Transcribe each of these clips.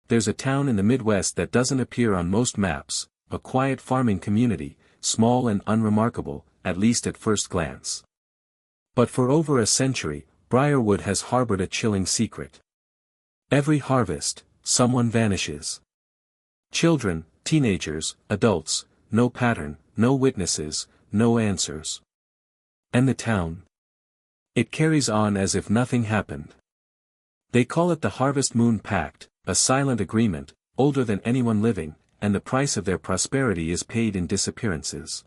there's a town in the Midwest that doesn't appear on most maps, a quiet farming community, small and unremarkable, at least at first glance. But for over a century, Briarwood has harbored a chilling secret. Every harvest, someone vanishes. Children, teenagers, adults, no pattern, no witnesses, no answers. And the town? It carries on as if nothing happened. They call it the Moon Pact, a silent agreement, older than anyone living, and the price of their prosperity is paid in disappearances.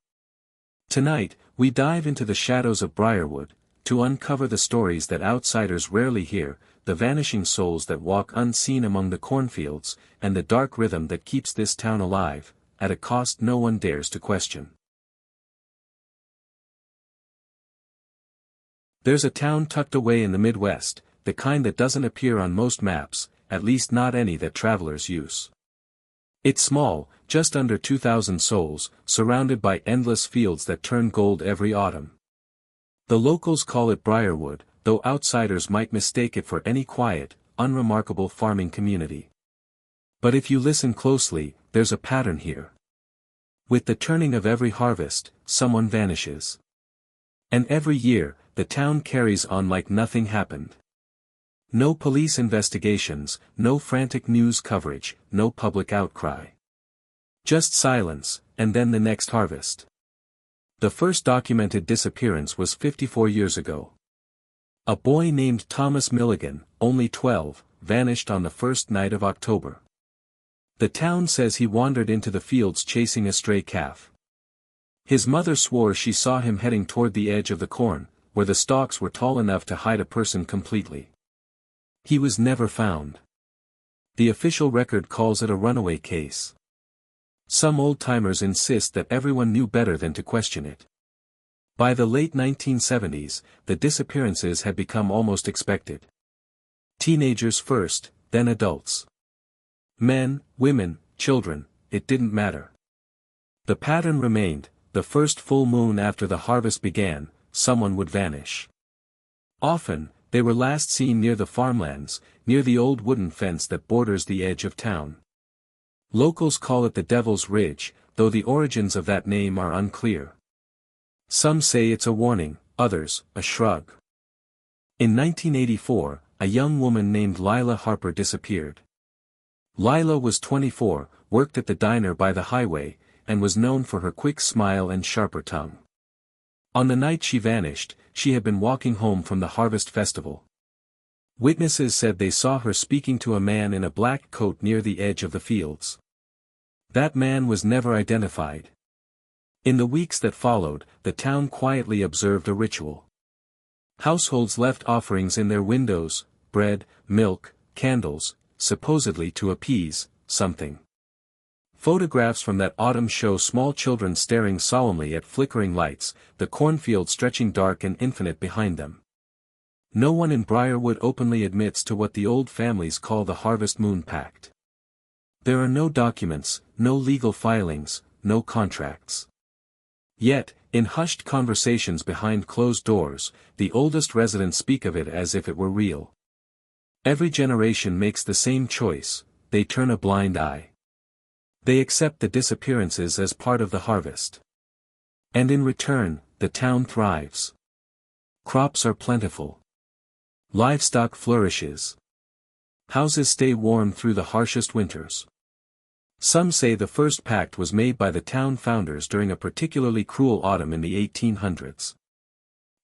Tonight, we dive into the shadows of Briarwood, to uncover the stories that outsiders rarely hear, the vanishing souls that walk unseen among the cornfields, and the dark rhythm that keeps this town alive, at a cost no one dares to question. There's a town tucked away in the Midwest, the kind that doesn't appear on most maps, at least not any that travelers use. It's small, just under 2,000 souls, surrounded by endless fields that turn gold every autumn. The locals call it Briarwood, though outsiders might mistake it for any quiet, unremarkable farming community. But if you listen closely, there's a pattern here. With the turning of every harvest, someone vanishes. And every year, the town carries on like nothing happened. No police investigations, no frantic news coverage, no public outcry. Just silence, and then the next harvest. The first documented disappearance was 54 years ago. A boy named Thomas Milligan, only 12, vanished on the first night of October. The town says he wandered into the fields chasing a stray calf. His mother swore she saw him heading toward the edge of the corn, where the stalks were tall enough to hide a person completely. He was never found. The official record calls it a runaway case. Some old-timers insist that everyone knew better than to question it. By the late 1970s, the disappearances had become almost expected. Teenagers first, then adults. Men, women, children, it didn't matter. The pattern remained: the first full moon after the harvest began, someone would vanish. Often, they were last seen near the farmlands, near the old wooden fence that borders the edge of town. Locals call it the Devil's Ridge, though the origins of that name are unclear. Some say it's a warning, others, a shrug. In 1984, a young woman named Lila Harper disappeared. Lila was 24, worked at the diner by the highway, and was known for her quick smile and sharper tongue. On the night she vanished, she had been walking home from the Harvest Festival. Witnesses said they saw her speaking to a man in a black coat near the edge of the fields. That man was never identified. In the weeks that followed, the town quietly observed a ritual. Households left offerings in their windows: bread, milk, candles, supposedly to appease something. Photographs from that autumn show small children staring solemnly at flickering lights, the cornfield stretching dark and infinite behind them. No one in Briarwood openly admits to what the old families call the Moon Pact. There are no documents, no legal filings, no contracts. Yet, in hushed conversations behind closed doors, the oldest residents speak of it as if it were real. Every generation makes the same choice: they turn a blind eye. They accept the disappearances as part of the harvest. And in return, the town thrives. Crops are plentiful. Livestock flourishes. Houses stay warm through the harshest winters. Some say the first pact was made by the town founders during a particularly cruel autumn in the 1800s.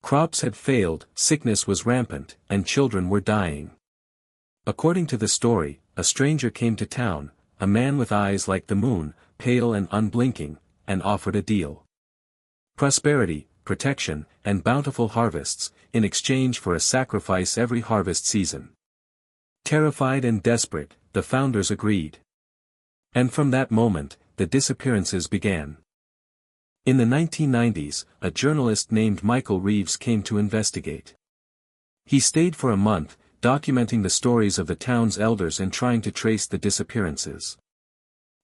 Crops had failed, sickness was rampant, and children were dying. According to the story, a stranger came to town, a man with eyes like the moon, pale and unblinking, and offered a deal. Prosperity, protection, and bountiful harvests, in exchange for a sacrifice every harvest season. Terrified and desperate, the founders agreed. And from that moment, the disappearances began. In the 1990s, a journalist named Michael Reeves came to investigate. He stayed for a month, documenting the stories of the town's elders and trying to trace the disappearances.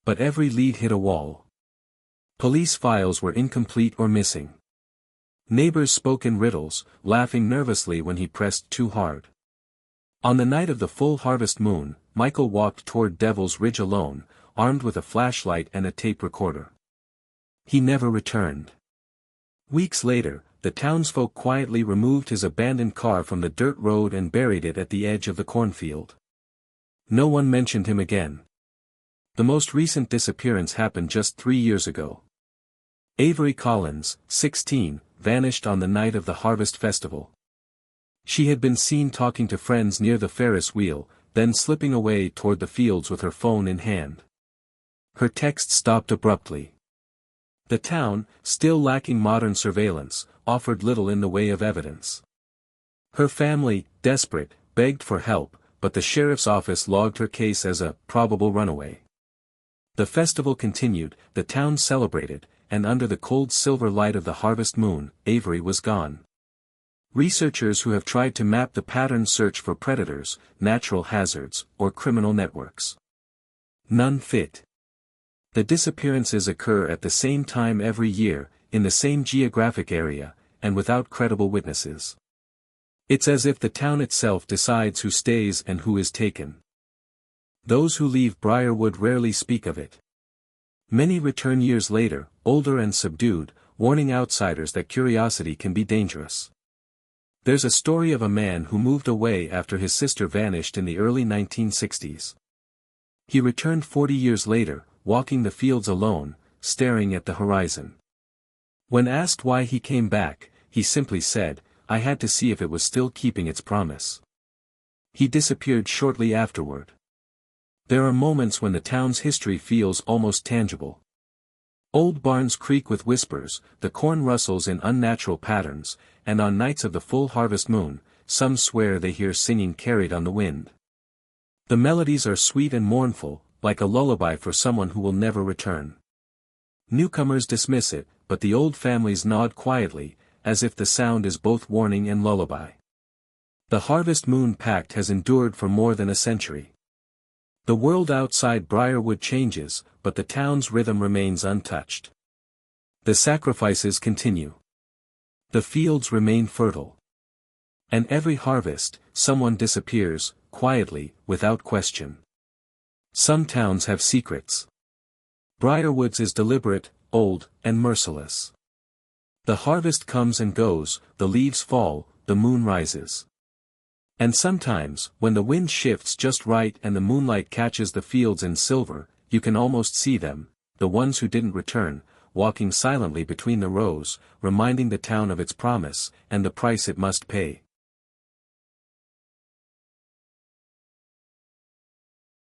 But every lead hit a wall. Police files were incomplete or missing. Neighbors spoke in riddles, laughing nervously when he pressed too hard. On the night of the full harvest moon, Michael walked toward Devil's Ridge alone, armed with a flashlight and a tape recorder. He never returned. Weeks later, the townsfolk quietly removed his abandoned car from the dirt road and buried it at the edge of the cornfield. No one mentioned him again. The most recent disappearance happened just 3 years ago. Avery Collins, 16, vanished on the night of the Harvest Festival. She had been seen talking to friends near the Ferris wheel, then slipping away toward the fields with her phone in hand. Her text stopped abruptly. The town, still lacking modern surveillance, offered little in the way of evidence. Her family, desperate, begged for help, but the sheriff's office logged her case as a probable runaway. The festival continued, the town celebrated, and under the cold silver light of the harvest moon, Avery was gone. Researchers who have tried to map the pattern search for predators, natural hazards, or criminal networks. None fit. The disappearances occur at the same time every year, in the same geographic area, and without credible witnesses. It's as if the town itself decides who stays and who is taken. Those who leave Briarwood rarely speak of it. Many return years later, older and subdued, warning outsiders that curiosity can be dangerous. There's a story of a man who moved away after his sister vanished in the early 1960s. He returned 40 years later, walking the fields alone, staring at the horizon. When asked why he came back, he simply said, "I had to see if it was still keeping its promise." He disappeared shortly afterward. There are moments when the town's history feels almost tangible. Old barns creak with whispers, the corn rustles in unnatural patterns, and on nights of the full harvest moon, some swear they hear singing carried on the wind. The melodies are sweet and mournful, like a lullaby for someone who will never return. Newcomers dismiss it, but the old families nod quietly, as if the sound is both warning and lullaby. The Harvest Moon Pact has endured for more than a century. The world outside Briarwood changes, but the town's rhythm remains untouched. The sacrifices continue. The fields remain fertile. And every harvest, someone disappears, quietly, without question. Some towns have secrets. Briarwood's is deliberate, old, and merciless. The harvest comes and goes, the leaves fall, the moon rises. And sometimes, when the wind shifts just right and the moonlight catches the fields in silver, you can almost see them, the ones who didn't return, walking silently between the rows, reminding the town of its promise, and the price it must pay.